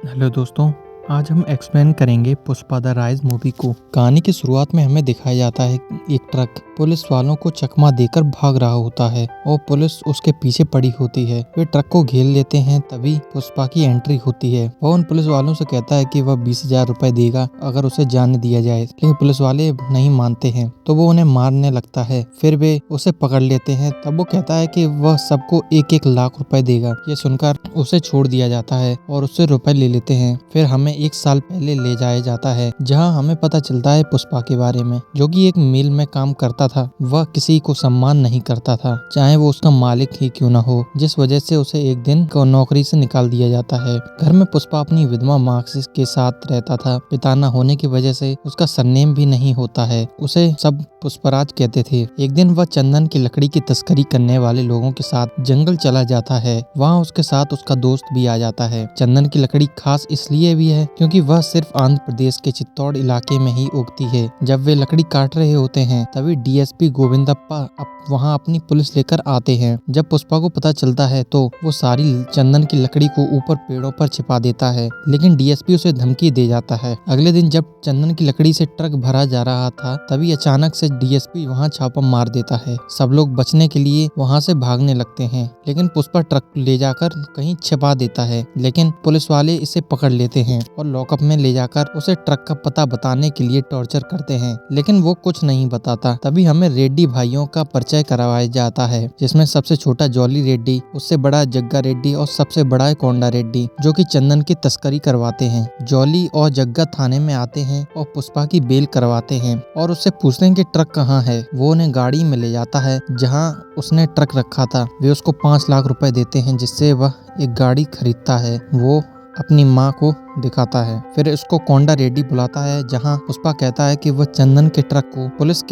Hello दोस्तों, आज हम एक्सप्लेन करेंगे पुष्पा द राइज मूवी को। कहानी की शुरुआत में हमें दिखाया जाता है कि एक ट्रक पुलिस वालों को चकमा देकर भाग रहा होता है और पुलिस उसके पीछे पड़ी होती है। वे ट्रक को घेर लेते हैं, तभी पुष्पा की एंट्री होती है। वह उन पुलिस वालों से कहता है कि वह 20,000 रुपए देगा अगर उसे जाने दिया जाए, लेकिन पुलिस वाले नहीं मानते हैं तो वो उन्हें मारने लगता है। फिर वे उसे पकड़ लेते हैं, तब वो कहता है कि वह सबको 1-1 लाख रुपए देगा। ये सुनकर उसे छोड़ दिया जाता है और उससे रुपए ले लेते हैं। फिर हमें 1 साल पहले ले जाया जाता है, जहां हमें पता चलता है पुष्पा के बारे में, जो कि एक मिल में काम करता था। वह किसी को सम्मान नहीं करता था, चाहे वो उसका मालिक ही क्यों न हो, जिस वजह से उसे एक दिन नौकरी से निकाल दिया जाता है। घर में पुष्पा अपनी विधवा माँ के साथ रहता था। पिता न होने की वजह से उसका सरनेम भी नहीं होता है। उसे सब पुष्पराज कहते थे। एक दिन वह चंदन की लकड़ी की तस्करी करने वाले लोगों के साथ जंगल चला जाता है। वहाँ उसके साथ उसका दोस्त भी आ जाता है। चंदन की लकड़ी खास इसलिए भी है क्योंकि वह सिर्फ आंध्र प्रदेश के चित्तौड़ इलाके में ही उगती है। जब वे लकड़ी काट रहे होते हैं, तभी डीएसपी गोविंदप्पा वहाँ अपनी पुलिस लेकर आते हैं। जब पुष्पा को पता चलता है तो वो सारी चंदन की लकड़ी को ऊपर पेड़ों पर छिपा देता है, लेकिन डीएसपी उसे धमकी दे जाता है। अगले दिन जब चंदन की लकड़ी से ट्रक भरा जा रहा था, तभी अचानक से डीएसपी वहाँ छापा मार देता है। सब लोग बचने के लिए वहाँ से भागने लगते हैं, लेकिन पुष्पा ट्रक ले जाकर कहीं छिपा देता है। लेकिन पुलिस वाले इसे पकड़ लेते हैं और लॉकअप में ले जाकर उसे ट्रक का पता बताने के लिए टॉर्चर करते हैं, लेकिन वो कुछ नहीं बताता। तभी हमें रेड्डी भाइयों का परिचय करवाया जाता है, जिसमें सबसे छोटा जॉली रेड्डी, उससे बड़ा जग्गा रेड्डी और सबसे बड़ा है कोंडा रेड्डी, जो कि चंदन की तस्करी करवाते हैं। जॉली और जग्गा थाने में आते हैं और पुष्पा की बेल करवाते हैं और उससे पूछते हैं कि ट्रक कहाँ है। वो उन्हें गाड़ी में ले जाता है जहाँ उसने ट्रक रखा था। वे उसको 5 लाख रुपए देते हैं, जिससे वह एक गाड़ी खरीदता है। वो अपनी माँ को दिखाता है। फिर उसको कोंडा रेड्डी बुलाता है, जहां पुष्पा कहता है कि वह चंदन के ट्रक को पुलिस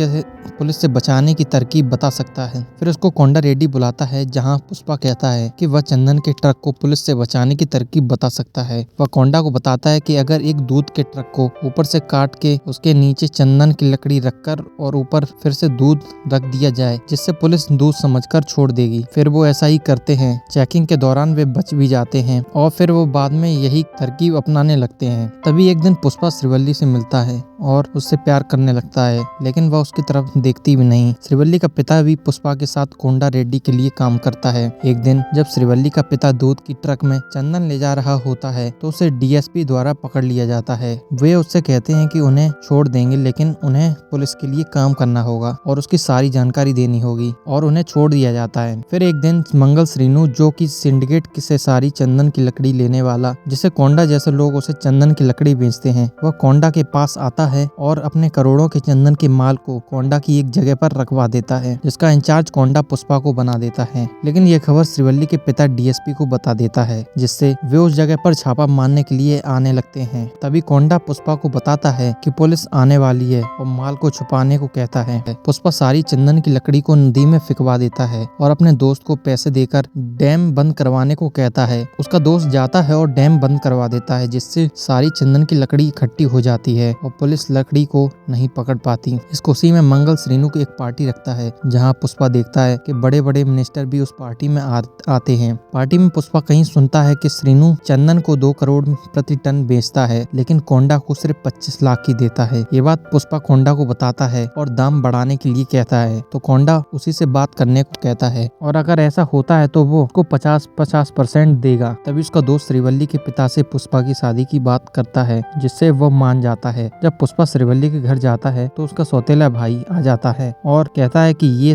से बचाने की तरकीब बता सकता है। फिर उसको कोंडा रेड्डी बुलाता है, जहां पुष्पा कहता है कि वह चंदन के ट्रक को पुलिस से बचाने की तरकीब बता सकता है। वह कोंडा को बताता है कि अगर एक दूध के ट्रक को ऊपर से काट के उसके नीचे चंदन की लकड़ी रखकर और ऊपर फिर से दूध रख दिया जाए, जिससे पुलिस दूध समझकर छोड़ देगी। फिर वो ऐसा ही करते हैं। चेकिंग के दौरान वे बच भी जाते हैं और फिर वो बाद में यही तरकीब अपनाने लगते हैं। तभी एक दिन पुष्पा श्रीवल्ली से मिलता है और उससे प्यार करने लगता है, लेकिन वह उसकी तरफ देखती भी नहीं। श्रीवल्ली का पिता भी पुष्पा के साथ कोंडा रेड्डी के लिए काम करता है। एक दिन जब श्रीवल्ली का पिता दूध की ट्रक में चंदन ले जा रहा होता है, तो उसे डीएसपी द्वारा पकड़ लिया जाता है। वे उससे कहते हैं कि उन्हें छोड़ देंगे, लेकिन उन्हें पुलिस के लिए काम करना होगा और उसकी सारी जानकारी देनी होगी, और उन्हें छोड़ दिया जाता है। फिर एक दिन मंगल श्रीनू, जो कि सिंडिकेट से सारी चंदन की लकड़ी लेने वाला, जिसे कोंडा जैसे लोग उसे चंदन की लकड़ी बेचते हैं, वह कोंडा के पास आता है और अपने करोड़ों के चंदन के माल को कोंडा की एक जगह पर रखवा देता है, जिसका इंचार्ज कोंडा पुष्पा को बना देता है। लेकिन यह खबर श्रीवल्ली के पिता डीएसपी को बता देता है, जिससे वे उस जगह पर छापा मारने के लिए आने लगते हैं। तभी कोंडा पुष्पा को बताता है कि पुलिस आने वाली है और माल को छुपाने को कहता है। पुष्पा सारी चंदन की लकड़ी को नदी में फिकवा देता है और अपने दोस्त को पैसे देकर डैम बंद करवाने को कहता है। उसका दोस्त जाता है और डैम बंद करवा देता है, जिससे सारी चंदन की लकड़ी इकट्ठी हो जाती है और पुलिस लकड़ी को नहीं पकड़ पाती। इस खुशी में मंगल श्रीनू की एक पार्टी रखता है, जहां पुष्पा देखता है कि बड़े बड़े मिनिस्टर भी उस पार्टी में आते हैं। पार्टी में पुष्पा कहीं सुनता है कि श्रीनू चंदन को 2 करोड़ प्रति टन बेचता है, लेकिन कोंडा को सिर्फ 25 लाख की देता है। ये बात पुष्पा कोंडा को बताता है और दाम बढ़ाने के लिए कहता है, तो कोंडा उसी से बात करने को कहता है और अगर ऐसा होता है तो वो उसको 50% देगा। तभी उसका दोस्त श्रीवल्ली के पिता से पुष्पा की शादी की बात करता है, जिससे वो मान जाता है। जब पुष्पा श्रीवल्ली के घर जाता है तो उसका सौतेला भाई आ जाता है और कहता है कि ये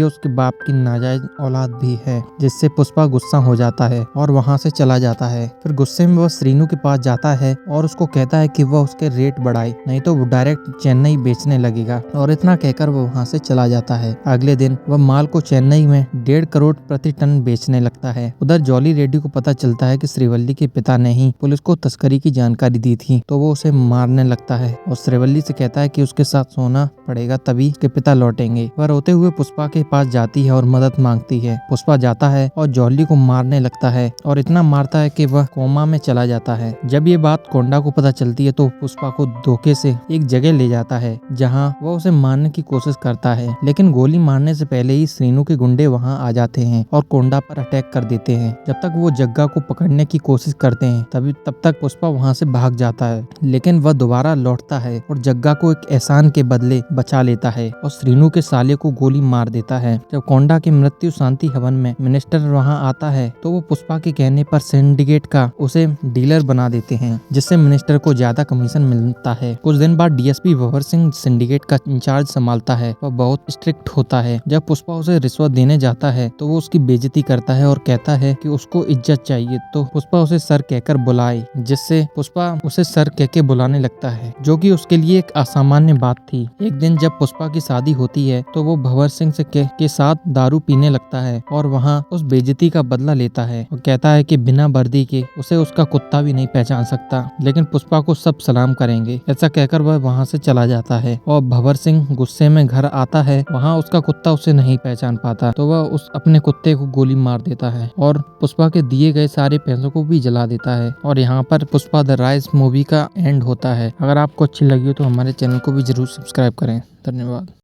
उसके बाप की नाजायज औलाद भी है, जिससे पुष्पा गुस्सा हो जाता है और वहाँ से चला जाता है। फिर गुस्से में वह श्रीनू के पास जाता है और उसको कहता है कि वह उसके रेट बढ़ाए, नहीं तो वो डायरेक्ट चेन्नई बेचने लगेगा, और इतना कहकर वो वहाँ से चला जाता है। अगले दिन वह माल को चेन्नई में 1.5 करोड़ प्रति टन बेचने लगता है। उधर जॉली रेड्डी को पता चलता है कि श्रीवल्ली के पिता ने ही पुलिस को तस्करी की जानकारी दी थी, तो वो उसे मारने लगता है और श्रीवल्ली से कहता है कि उसके साथ सोना पड़ेगा, तभी उसके पिता लौटेंगे। वह रोते हुए पुष्पा के पास जाती है और मदद मांगती है। पुष्पा जाता है और जॉली को मारने लगता है और इतना मारता है कि वह कोमा में चला जाता है। जब ये बात कोंडा को पता चलती है तो पुष्पा को धोखे से एक जगह ले जाता है, जहां वह उसे मारने की कोशिश करता है, लेकिन गोली मारने से पहले ही श्रीनू के गुंडे वहां आ जाते हैं और कोंडा पर अटैक कर देते हैं। जब तक वो जग्गा को पकड़ने की कोशिश करते हैं, तब तक पुष्पा वहाँ से भाग जाता है, लेकिन वह दोबारा लौटता है और जग्गा को एक एहसान के बदले बचा लेता है और श्रीनू के साले को गोली मार देता है। जब कोंडा की मृत्यु शांति हवन में मिनिस्टर वहाँ आता है तो वो पुष्पा के कहने पर सिंडिकेट का उसे डीलर बना देते हैं, जिससे मिनिस्टर को ज्यादा कमीशन मिलता है। कुछ दिन बाद डीएसपी भंवर सिंह सिंडिकेट का इंचार्ज संभालता है। वह बहुत स्ट्रिक्ट होता है। जब पुष्पा उसे रिश्वत देने जाता है तो वो उसकी बेइज्जती करता है और कहता है कि उसको इज्जत चाहिए तो पुष्पा उसे सर कहकर बुलाए, जिससे पुष्पा उसे सर कह के बुलाने लगता है, जो कि उसके लिए एक असामान्य बात थी। एक दिन जब पुष्पा की शादी होती है तो वो भंवर सिंह के साथ दारू पीने लगता है और वहाँ उस बेइज्जती का बदला लेता है और कहता है कि बिना वर्दी के उसे उसका कुत्ता भी नहीं पहचान सकता, लेकिन पुष्पा को सब सलाम करेंगे। ऐसा कहकर वह वहाँ से चला जाता है और भंवर सिंह गुस्से में घर आता है। वहाँ उसका कुत्ता उसे नहीं पहचान पाता तो वह उस अपने कुत्ते को गोली मार देता है और पुष्पा के दिए गए सारे पैसों को भी जला देता है। और यहाँ पर पुष्पा द राइज मूवी का एंड होता है। अगर आपको अच्छी लगी हो तो हमारे चैनल को भी जरूर सब्सक्राइब करें। धन्यवाद।